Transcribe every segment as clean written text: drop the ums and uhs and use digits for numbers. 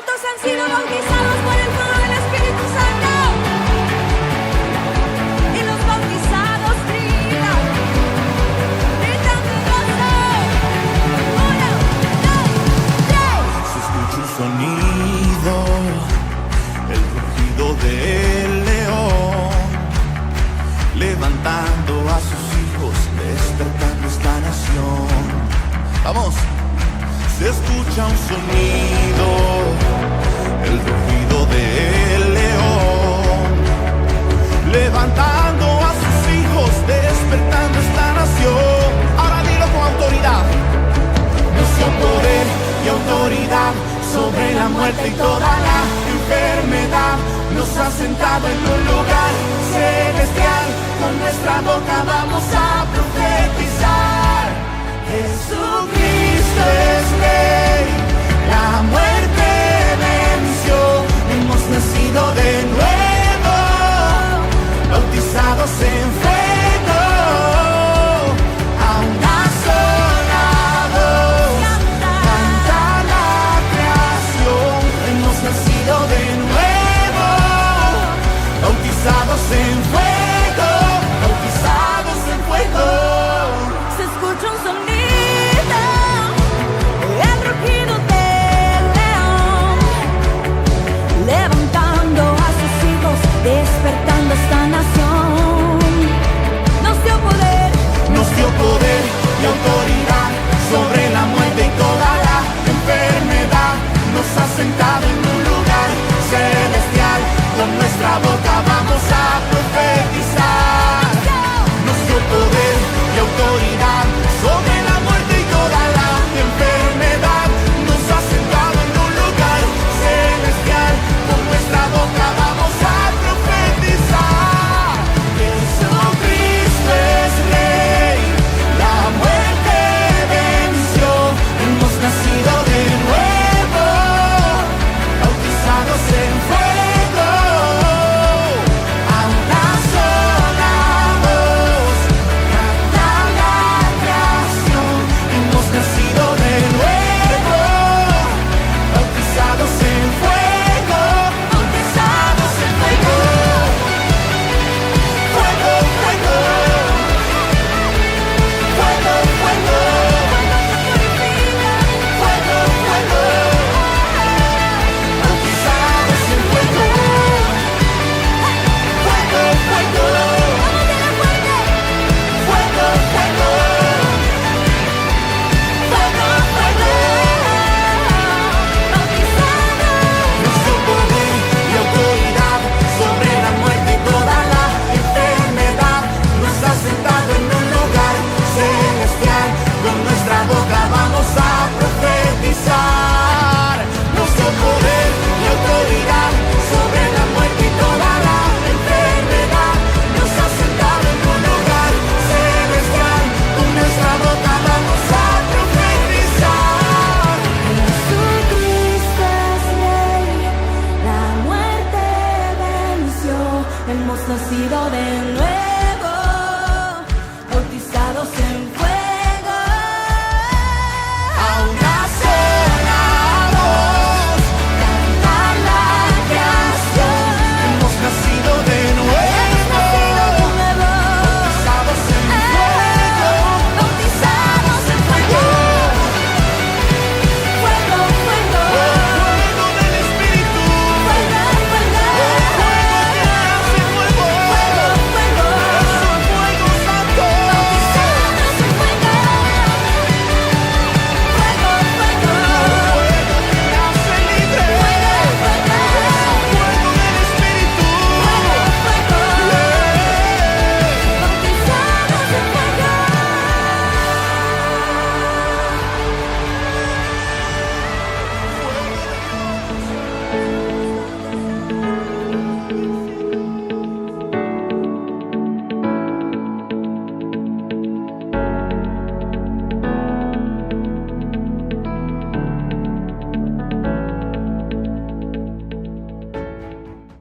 ¿Cuántos han sido bautizados por el fuego del Espíritu Santo? Y los bautizados gritan de gozo. 1, 2, 3. Se escucha un sonido, el rugido del león, levantando a sus hijos, despertando esta nación. Vamos. Se escucha un sonido, el rugido del león, levantando a sus hijos, despertando esta nación. Ahora dilo con autoridad. Nos dio poder y autoridad sobre la muerte y toda la enfermedad. Nos ha sentado en un lugar celestial. Con nuestra boca vamos a profetizar. Jesucristo es Rey, la muerte venció. Hemos nacido de nuevo, bautizados en fuego. A una sola voz canta la creación. Hemos nacido de nuevo, bautizados en fuego, bautizados en fuego. Se escucha un sonido, el rugido del león, levantando a sus hijos, despertando esta nación. Nos dio poder Y autoridad sobre la muerte y toda la enfermedad. Nos ha sentado en un lugar celestial. Con nuestra boca vamos a profetizar. Nos dio poder y autoridad sobre la muerte y toda la enfermedad. Nos ha sentado en un lugar celestial. Con nuestra boca vamos a profetizar. Jesucristo es Rey, la muerte venció. Hemos nacido de nuevo, bautizados en fuego. A una sola voz canta la creación. Hemos nacido de nuevo, bautizados en fuego, bautizados en fuego. Fuego, fuego, fuego, fuego, fuego, fuego, bautizados en fuego. Fuego, fuego, fuego, fuego, Nos dio poder y autoridad sobre la muerte y toda la enfermedad. Nos ha sentado en un lugar celestial. Con nuestra boca vamos a profetizar. Nos dio poder y autoridad sobre la muerte y toda la enfermedad. Nos ha sentado en un lugar celestial. Con nuestra boca vamos a profetizar. Jesucristo es Rey, la muerte venció. Hemos nacido de nuevo, bautizados en fuego. A una sola voz canta la creación. Hemos nacido de nuevo, bautizados en fuego, bautizados en fuego. Fuego, fuego, Fuego del Espíritu, fuego, fuego, fuego que hace fuego. fuego,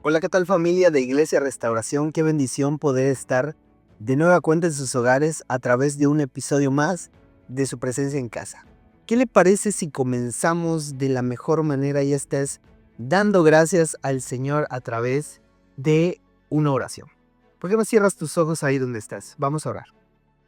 Hola, ¿qué tal familia de Iglesia Restauración? Qué bendición poder estar de nueva cuenta en sus hogares a través de un episodio más de su presencia en casa. ¿Qué le parece si comenzamos de la mejor manera? Y esta es dando gracias al Señor a través de una oración. ¿Por qué no cierras tus ojos ahí donde estás? Vamos a orar.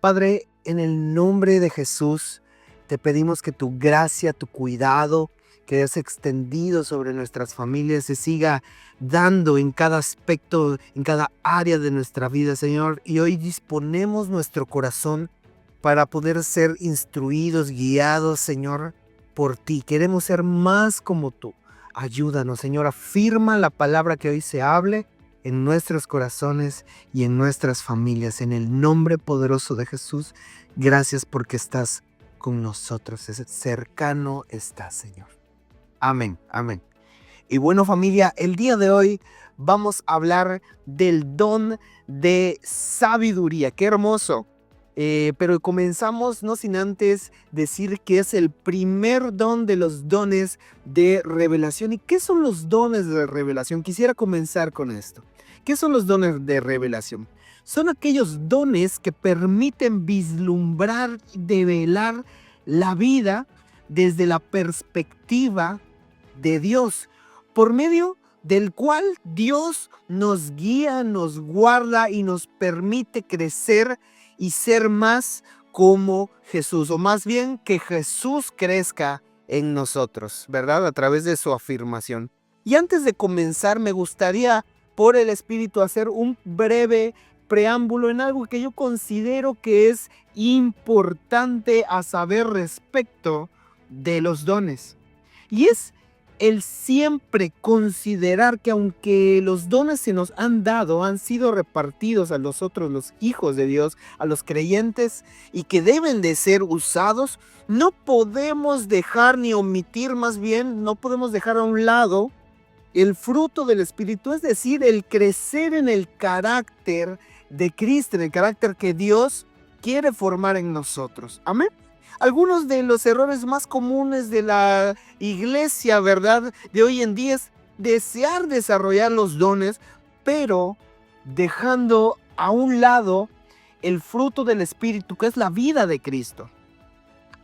Padre, en el nombre de Jesús, te pedimos que tu gracia, tu cuidado que has extendido sobre nuestras familias se siga dando en cada aspecto, en cada área de nuestra vida, Señor. Y hoy disponemos nuestro corazón para poder ser instruidos, guiados, Señor, por ti. Queremos ser más como tú. Ayúdanos, Señor. Afirma la palabra que hoy se hable en nuestros corazones y en nuestras familias. En el nombre poderoso de Jesús, gracias porque estás con nosotros. Cercano estás, Señor. Amén, amén. Y bueno, familia, el día de hoy vamos a hablar del don de sabiduría. ¡Qué hermoso! Pero comenzamos no sin antes decir que es el primer don de los dones de revelación. ¿Y qué son los dones de revelación? Quisiera comenzar con esto. ¿Qué son los dones de revelación? Son aquellos dones que permiten vislumbrar y develar la vida desde la perspectiva de Dios, por medio del cual Dios nos guía, nos guarda y nos permite crecer y ser más como Jesús, o más bien que Jesús crezca en nosotros, ¿verdad? A través de su afirmación. Y antes de comenzar, me gustaría, por el Espíritu, hacer un breve preámbulo en algo que yo considero que es importante a saber respecto de los dones. Y es el siempre considerar que aunque los dones se nos han dado, han sido repartidos a nosotros, los hijos de Dios, a los creyentes, y que deben de ser usados, no podemos dejar ni omitir, más bien, no podemos dejar a un lado el fruto del Espíritu, es decir, el crecer en el carácter de Cristo, en el carácter que Dios quiere formar en nosotros. Amén. Algunos de los errores más comunes de la iglesia, ¿verdad?, de hoy en día es desear desarrollar los dones, pero dejando a un lado el fruto del Espíritu, que es la vida de Cristo.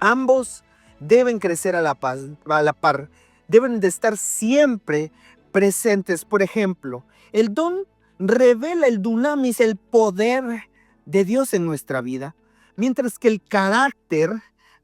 Ambos deben crecer a la par, deben de estar siempre presentes. Por ejemplo, el don revela el dunamis, el poder de Dios en nuestra vida, mientras que el carácter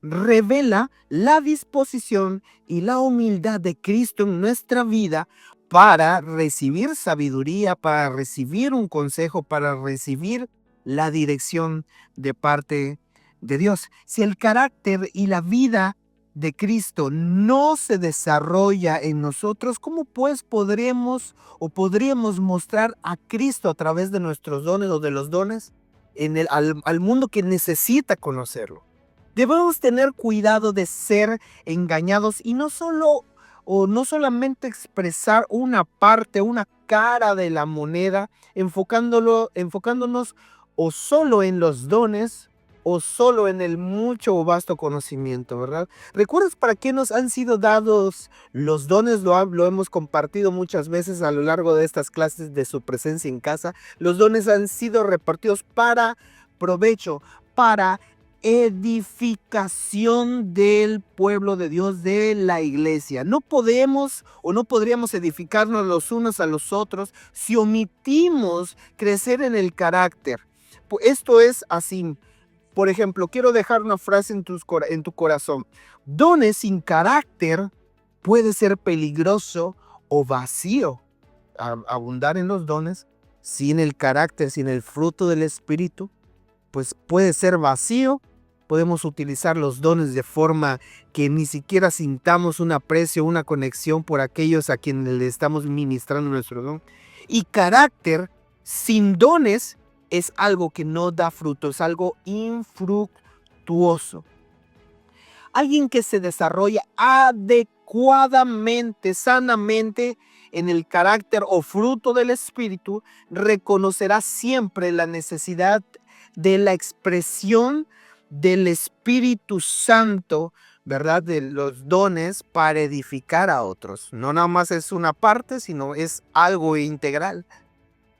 revela la disposición y la humildad de Cristo en nuestra vida para recibir sabiduría, para recibir un consejo, para recibir la dirección de parte de Dios. Si el carácter y la vida de Cristo no se desarrolla en nosotros, ¿cómo pues podríamos mostrar a Cristo a través de nuestros dones o de los dones al mundo que necesita conocerlo? Debemos tener cuidado de ser engañados y no solamente expresar una parte, una cara de la moneda, enfocándonos o solo en los dones o solo en el mucho o vasto conocimiento, ¿verdad? ¿Recuerdas para qué nos han sido dados los dones? Lo hemos compartido muchas veces a lo largo de estas clases de su presencia en casa. Los dones han sido repartidos para provecho, para edificación del pueblo de Dios, de la iglesia. No podemos o no podríamos edificarnos los unos a los otros si omitimos crecer en el carácter. Esto es así. Por ejemplo, quiero dejar una frase en tu corazón. Dones sin carácter puede ser peligroso o vacío. Abundar en los dones sin el carácter, sin el fruto del Espíritu, pues puede ser vacío. Podemos utilizar los dones de forma que ni siquiera sintamos un aprecio, una conexión por aquellos a quienes le estamos ministrando nuestro don. Y carácter sin dones es algo que no da fruto, es algo infructuoso. Alguien que se desarrolla adecuadamente, sanamente en el carácter o fruto del Espíritu, reconocerá siempre la necesidad de la expresión del Espíritu Santo, ¿verdad?, de los dones para edificar a otros. No nada más es una parte, sino es algo integral.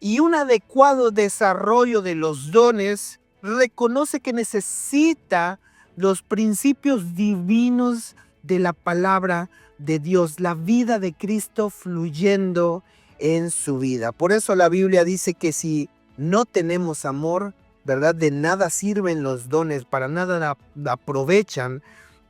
Y un adecuado desarrollo de los dones reconoce que necesita los principios divinos de la palabra de Dios, la vida de Cristo fluyendo en su vida. Por eso la Biblia dice que si no tenemos amor, ¿verdad? De nada sirven los dones, para nada aprovechan,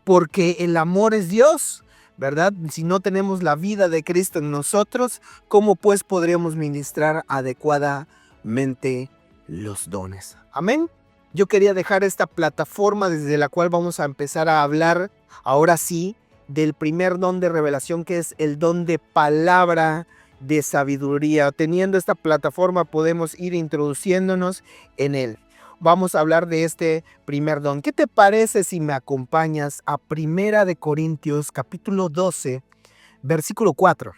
porque el amor es Dios, ¿verdad? Si no tenemos la vida de Cristo en nosotros, ¿cómo pues podríamos ministrar adecuadamente los dones? Amén. Yo quería dejar esta plataforma desde la cual vamos a empezar a hablar, ahora sí, del primer don de revelación, que es el don de palabra de sabiduría. Teniendo esta plataforma podemos ir introduciéndonos en él. Vamos a hablar de este primer don. ¿Qué te parece si me acompañas a 1 de Corintios capítulo 12, versículo 4?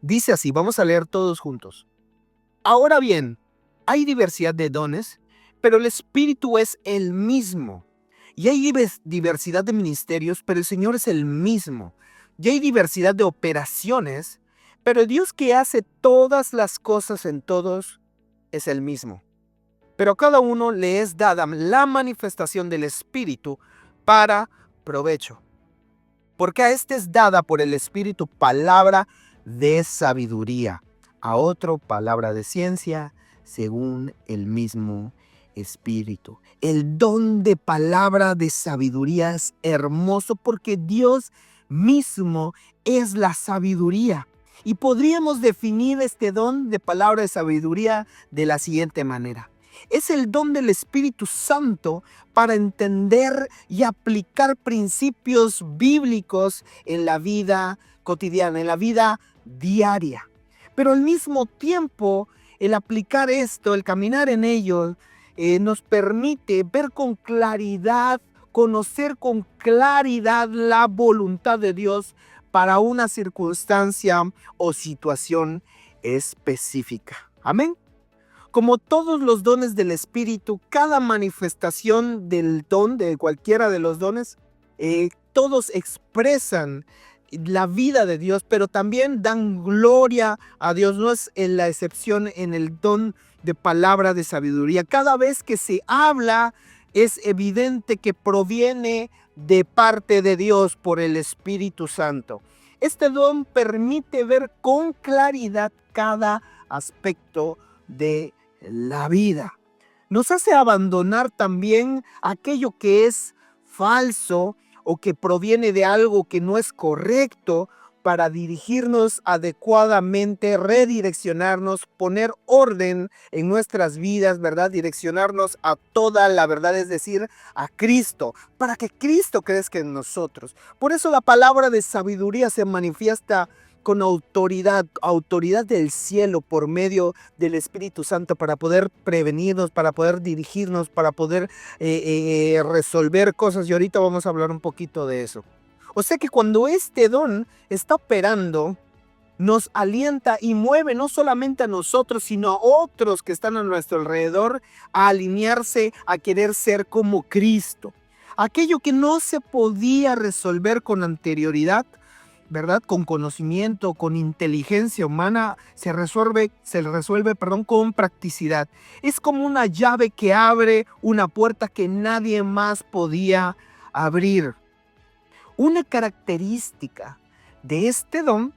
Dice así, vamos a leer todos juntos. Ahora bien, hay diversidad de dones, pero el Espíritu es el mismo. Y hay diversidad de ministerios, pero el Señor es el mismo. Y hay diversidad de operaciones, pero el Dios que hace todas las cosas en todos es el mismo. Pero a cada uno le es dada la manifestación del Espíritu para provecho. Porque a este es dada por el Espíritu palabra de sabiduría, a otro palabra de ciencia, según el mismo Espíritu. El don de palabra de sabiduría es hermoso porque Dios mismo es la sabiduría. Y podríamos definir este don de palabra de sabiduría de la siguiente manera. Es el don del Espíritu Santo para entender y aplicar principios bíblicos en la vida cotidiana, en la vida diaria. Pero al mismo tiempo, el aplicar esto, el caminar en ello, nos permite ver con claridad, conocer con claridad la voluntad de Dios para una circunstancia o situación específica. Amén. Como todos los dones del Espíritu, cada manifestación del don, de cualquiera de los dones, todos expresan la vida de Dios, pero también dan gloria a Dios. No es la excepción en el don de palabra de sabiduría. Cada vez que se habla, es evidente que proviene de parte de Dios por el Espíritu Santo. Este don permite ver con claridad cada aspecto de la vida. Nos hace abandonar también aquello que es falso o que proviene de algo que no es correcto para dirigirnos adecuadamente, redireccionarnos, poner orden en nuestras vidas, ¿verdad? Direccionarnos a toda la verdad, es decir, a Cristo, para que Cristo crezca en nosotros. Por eso la palabra de sabiduría se manifiesta con autoridad del cielo por medio del Espíritu Santo para poder prevenirnos, para poder dirigirnos, para poder resolver cosas. Y ahorita vamos a hablar un poquito de eso. O sea que cuando este don está operando, nos alienta y mueve no solamente a nosotros, sino a otros que están a nuestro alrededor a alinearse, a querer ser como Cristo. Aquello que no se podía resolver con anterioridad, ¿verdad? Con conocimiento, con inteligencia humana, se resuelve, con practicidad. Es como una llave que abre una puerta que nadie más podía abrir. Una característica de este don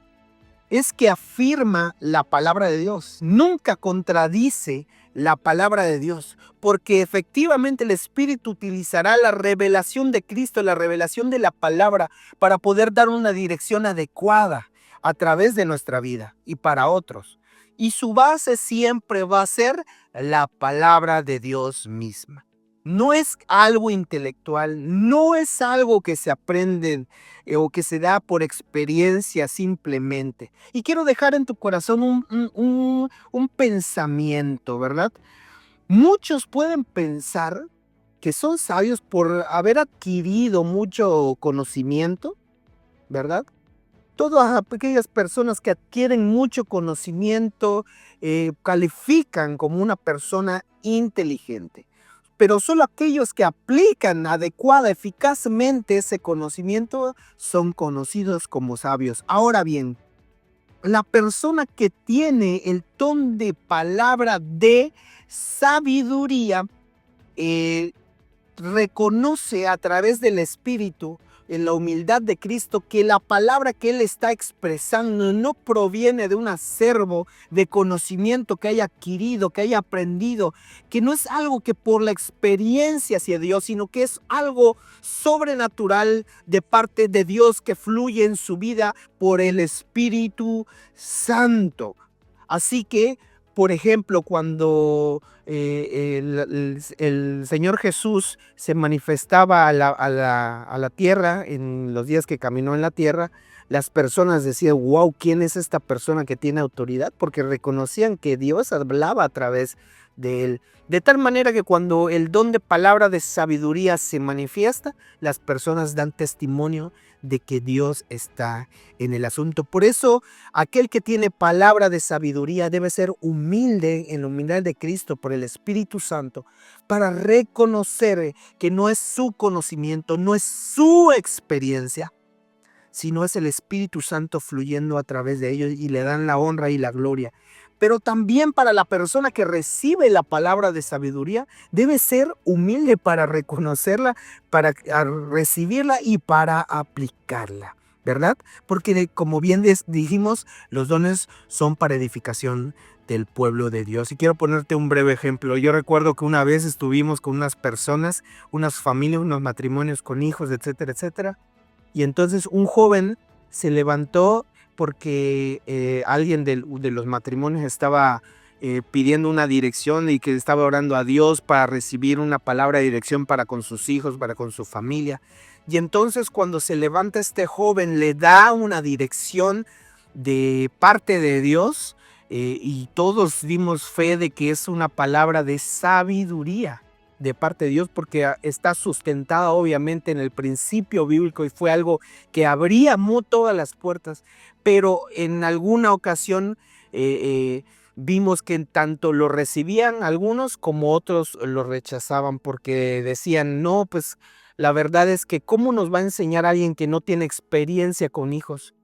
es que afirma la palabra de Dios. Nunca contradice la palabra de Dios, porque efectivamente el Espíritu utilizará la revelación de Cristo, la revelación de la palabra, para poder dar una dirección adecuada a través de nuestra vida y para otros. Y su base siempre va a ser la palabra de Dios misma. No es algo intelectual, no es algo que se aprende o que se da por experiencia simplemente. Y quiero dejar en tu corazón un pensamiento, ¿verdad? Muchos pueden pensar que son sabios por haber adquirido mucho conocimiento, ¿verdad? Todas aquellas personas que adquieren mucho conocimiento califican como una persona inteligente. Pero solo aquellos que aplican adecuada, eficazmente ese conocimiento son conocidos como sabios. Ahora bien, la persona que tiene el don de palabra de sabiduría reconoce a través del Espíritu en la humildad de Cristo, que la palabra que Él está expresando no proviene de un acervo de conocimiento que haya adquirido, que haya aprendido, que no es algo que por la experiencia hacia Dios, sino que es algo sobrenatural de parte de Dios que fluye en su vida por el Espíritu Santo. Así que, por ejemplo, cuando el Señor Jesús se manifestaba a la tierra, en los días que caminó en la tierra, las personas decían, wow, ¿quién es esta persona que tiene autoridad? Porque reconocían que Dios hablaba a través de él. De tal manera que cuando el don de palabra de sabiduría se manifiesta, las personas dan testimonio de que Dios está en el asunto. Por eso, aquel que tiene palabra de sabiduría debe ser humilde en la humildad de Cristo por el Espíritu Santo, para reconocer que no es su conocimiento, no es su experiencia, sino es el Espíritu Santo fluyendo a través de ellos, y le dan la honra y la gloria. Pero también para la persona que recibe la palabra de sabiduría, debe ser humilde para reconocerla, para recibirla y para aplicarla, ¿verdad? Porque como bien dijimos, los dones son para edificación del pueblo de Dios. Y quiero ponerte un breve ejemplo. Yo recuerdo que una vez estuvimos con unas personas, unas familias, unos matrimonios con hijos, etcétera, etcétera. Y entonces un joven se levantó porque alguien de los matrimonios estaba pidiendo una dirección y que estaba orando a Dios para recibir una palabra de dirección para con sus hijos, para con su familia. Y entonces cuando se levanta este joven, le da una dirección de parte de Dios, y todos dimos fe de que es una palabra de sabiduría de parte de Dios, porque está sustentada obviamente en el principio bíblico y fue algo que abría todas las puertas. Pero en alguna ocasión vimos que tanto lo recibían algunos como otros lo rechazaban, porque decían, no, pues la verdad es que ¿cómo nos va a enseñar a alguien que no tiene experiencia con hijos?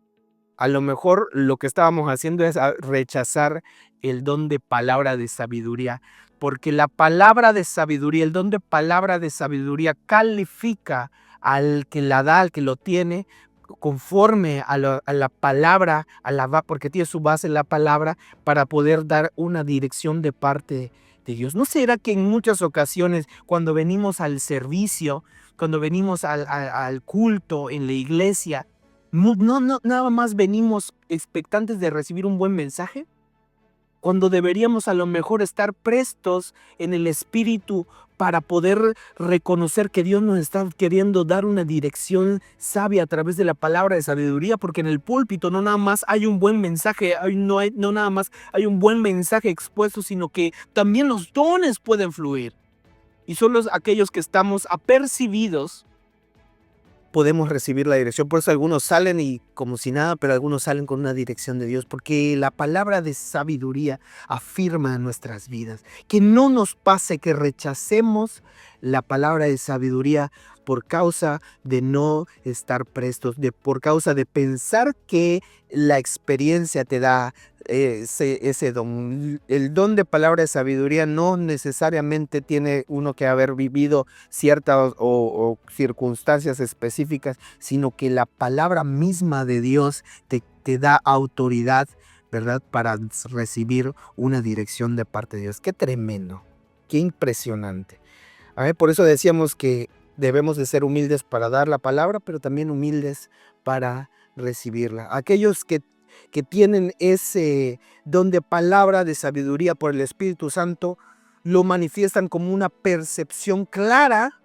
A lo mejor lo que estábamos haciendo es rechazar el don de palabra de sabiduría, porque la palabra de sabiduría, el don de palabra de sabiduría califica al que la da, al que lo tiene, conforme a la palabra, porque tiene su base en la palabra, para poder dar una dirección de parte de Dios. ¿No será que en muchas ocasiones cuando venimos al servicio, cuando venimos al culto en la iglesia, no, nada más venimos expectantes de recibir un buen mensaje? Cuando deberíamos a lo mejor estar prestos en el Espíritu para poder reconocer que Dios nos está queriendo dar una dirección sabia a través de la palabra de sabiduría, porque en el púlpito no nada más hay un buen mensaje, no nada más hay un buen mensaje expuesto, sino que también los dones pueden fluir. Y son aquellos que estamos apercibidos, podemos recibir la dirección. Por eso algunos salen y como si nada, pero algunos salen con una dirección de Dios, porque la palabra de sabiduría afirma nuestras vidas. Que no nos pase que rechacemos la palabra de sabiduría por causa de no estar prestos, por causa de pensar que la experiencia te da ese don. El don de palabra de sabiduría no necesariamente tiene uno que haber vivido ciertas o circunstancias específicas, sino que la palabra misma de Dios te da autoridad, ¿verdad?, para recibir una dirección de parte de Dios. Qué tremendo, qué impresionante. A ver, por eso decíamos que debemos de ser humildes para dar la palabra, pero también humildes para recibirla. Aquellos que tienen ese don de palabra de sabiduría por el Espíritu Santo, lo manifiestan como una percepción clara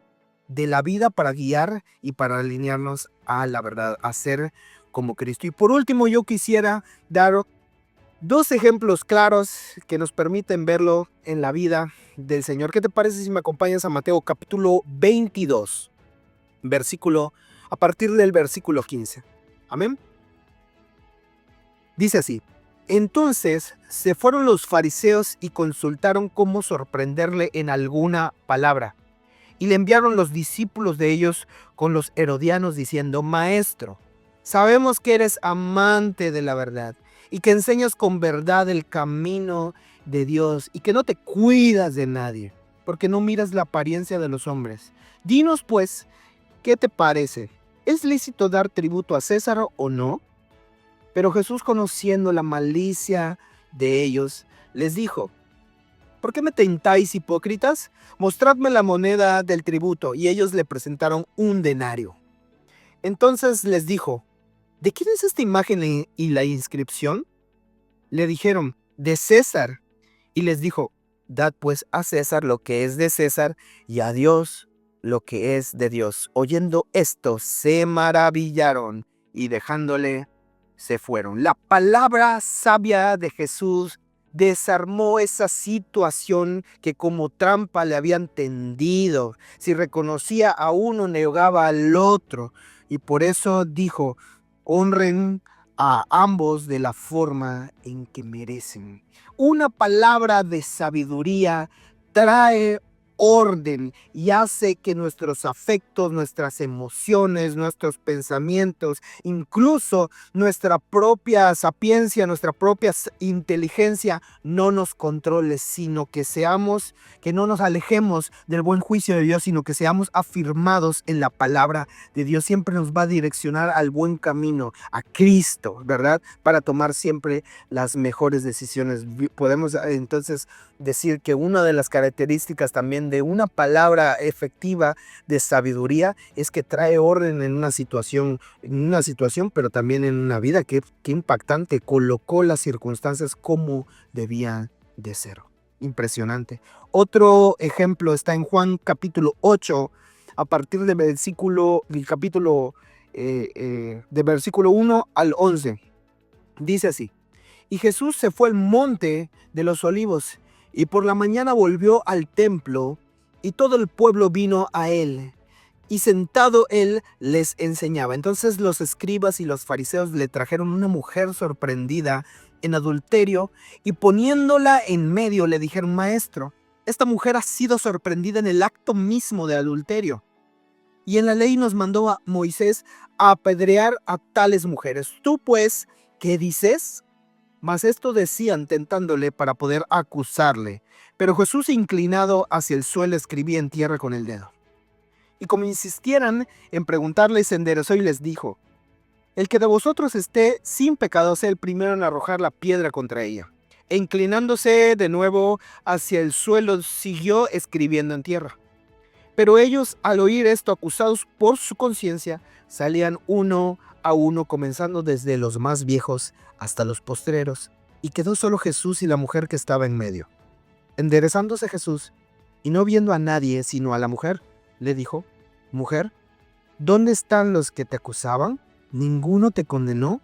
de la vida para guiar y para alinearnos a la verdad, a ser como Cristo. Y por último, yo quisiera dar dos ejemplos claros que nos permiten verlo en la vida del Señor. ¿Qué te parece si me acompañas a Mateo capítulo 22, a partir del versículo 15? Amén. Dice así: entonces se fueron los fariseos y consultaron cómo sorprenderle en alguna palabra. Y le enviaron los discípulos de ellos con los herodianos diciendo: Maestro, sabemos que eres amante de la verdad y que enseñas con verdad el camino de Dios y que no te cuidas de nadie, porque no miras la apariencia de los hombres. Dinos pues, ¿qué te parece? ¿es lícito dar tributo a César o no? Pero Jesús, conociendo la malicia de ellos, les dijo: ¿por qué me tentáis, hipócritas? Mostradme la moneda del tributo. Y ellos le presentaron un denario. Entonces les dijo: ¿de quién es esta imagen y la inscripción? Le dijeron: de César. Y les dijo: dad pues a César lo que es de César, y a Dios lo que es de Dios. Oyendo esto, se maravillaron, y dejándole, se fueron. La palabra sabia de Jesús desarmó esa situación que como trampa le habían tendido. Si reconocía a uno, negaba al otro. Y por eso dijo: honren a ambos de la forma en que merecen. Una palabra de sabiduría trae orden y hace que nuestros afectos, nuestras emociones, nuestros pensamientos, incluso nuestra propia sapiencia, nuestra propia inteligencia no nos controle, sino que no nos alejemos del buen juicio de Dios, sino que seamos afirmados en la palabra de Dios. Siempre nos va a direccionar al buen camino, a Cristo, ¿verdad? Para tomar siempre las mejores decisiones. Podemos entonces decir que una de las características también de una palabra efectiva de sabiduría es que trae orden en una situación, pero también en una vida. Qué impactante, colocó las circunstancias como debían de ser. Impresionante. Otro ejemplo está en Juan capítulo 8, a partir del versículo 1 al 11. Dice así: y Jesús se fue al monte de los olivos, y por la mañana volvió al templo, y todo el pueblo vino a él, y sentado él les enseñaba. Entonces los escribas y los fariseos le trajeron una mujer sorprendida en adulterio, y poniéndola en medio le dijeron: maestro, esta mujer ha sido sorprendida en el acto mismo de adulterio. Y en la ley nos mandó a Moisés a apedrear a tales mujeres. ¿Tú pues qué dices? Mas esto decían tentándole para poder acusarle. Pero Jesús, inclinado hacia el suelo, escribía en tierra con el dedo. Y como insistieran en preguntarle, se enderezó y les dijo: el que de vosotros esté sin pecado sea el primero en arrojar la piedra contra ella. E inclinándose de nuevo hacia el suelo, siguió escribiendo en tierra. Pero ellos, al oír esto, acusados por su conciencia, salían uno a uno, comenzando desde los más viejos hasta los postreros, y quedó solo Jesús y la mujer que estaba en medio. Enderezándose Jesús, y no viendo a nadie sino a la mujer, le dijo: mujer, ¿dónde están los que te acusaban? ¿Ninguno te condenó?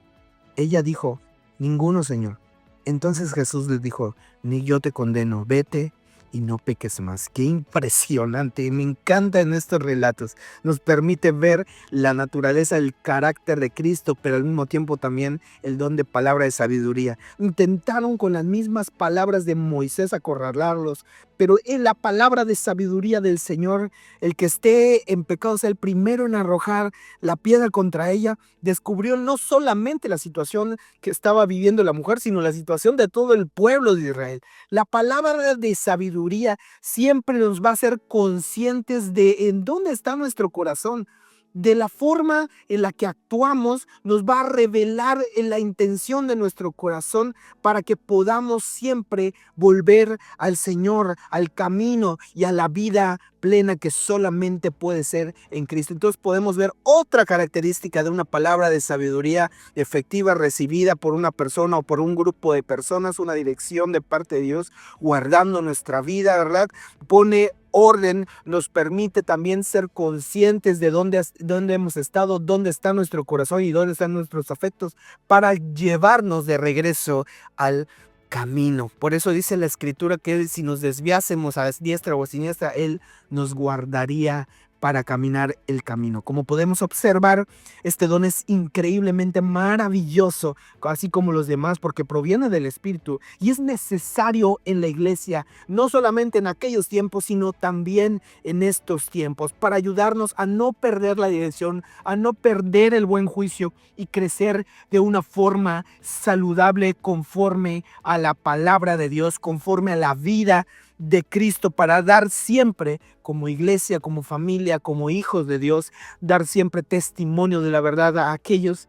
Ella dijo: ninguno, Señor. Entonces Jesús le dijo: ni yo te condeno, vete y no peques más. Qué impresionante, me encantan estos relatos. Nos permite ver la naturaleza, el carácter de Cristo, pero al mismo tiempo también el don de palabra de sabiduría. Intentaron con las mismas palabras de Moisés acorralarlos, pero en la palabra de sabiduría del Señor, el que esté en pecado sea el primero en arrojar la piedra contra ella, descubrió no solamente la situación que estaba viviendo la mujer, sino la situación de todo el pueblo de Israel. La palabra de sabiduría siempre nos va a hacer conscientes de en dónde está nuestro corazón. De la forma en la que actuamos nos va a revelar en la intención de nuestro corazón para que podamos siempre volver al Señor, al camino y a la vida plena que solamente puede ser en Cristo. Entonces podemos ver otra característica de una palabra de sabiduría efectiva recibida por una persona o por un grupo de personas, una dirección de parte de Dios, guardando nuestra vida, ¿verdad? Pone orden, nos permite también ser conscientes de dónde hemos estado, dónde está nuestro corazón y dónde están nuestros afectos para llevarnos de regreso al camino. Por eso dice la Escritura que si nos desviásemos a diestra o a siniestra, Él nos guardaría para caminar el camino. Como podemos observar, este don es increíblemente maravilloso, así como los demás, porque proviene del Espíritu y es necesario en la iglesia, no solamente en aquellos tiempos, sino también en estos tiempos, para ayudarnos a no perder la dirección, a no perder el buen juicio y crecer de una forma saludable conforme a la palabra de Dios, conforme a la vida de Cristo, para dar siempre como iglesia, como familia, como hijos de Dios, dar siempre testimonio de la verdad a aquellos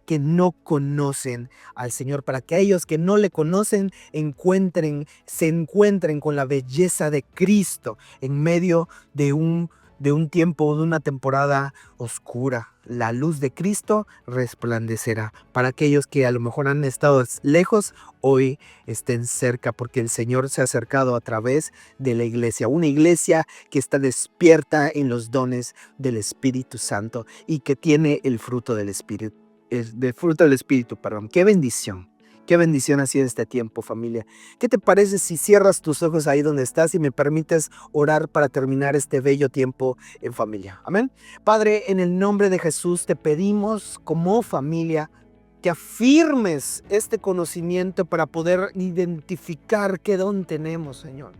que no conocen al Señor, para que ellos que no le conocen se encuentren con la belleza de Cristo en medio de un tiempo, de una temporada oscura. La luz de Cristo resplandecerá para aquellos que a lo mejor han estado lejos, hoy estén cerca, porque el Señor se ha acercado a través de la iglesia, una iglesia que está despierta en los dones del Espíritu Santo y que tiene el fruto del Espíritu. Qué bendición. Qué bendición ha sido este tiempo, familia. ¿Qué te parece si cierras tus ojos ahí donde estás y me permites orar para terminar este bello tiempo en familia? Amén. Padre, en el nombre de Jesús te pedimos como familia que afirmes este conocimiento para poder identificar qué don tenemos, Señor.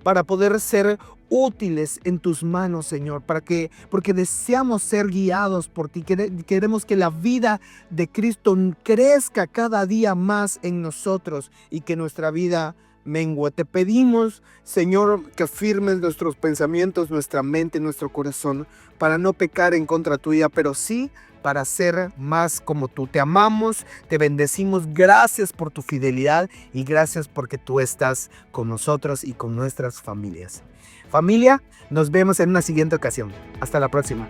Para poder ser útiles en tus manos, Señor, porque deseamos ser guiados por ti. Queremos que la vida de Cristo crezca cada día más en nosotros y que nuestra vida mengue. Te pedimos, Señor, que afirmes nuestros pensamientos, nuestra mente, nuestro corazón, para no pecar en contra tuya, pero sí para ser más como tú. Te amamos, te bendecimos. Gracias por tu fidelidad y gracias porque tú estás con nosotros y con nuestras familias. Familia, nos vemos en una siguiente ocasión. Hasta la próxima.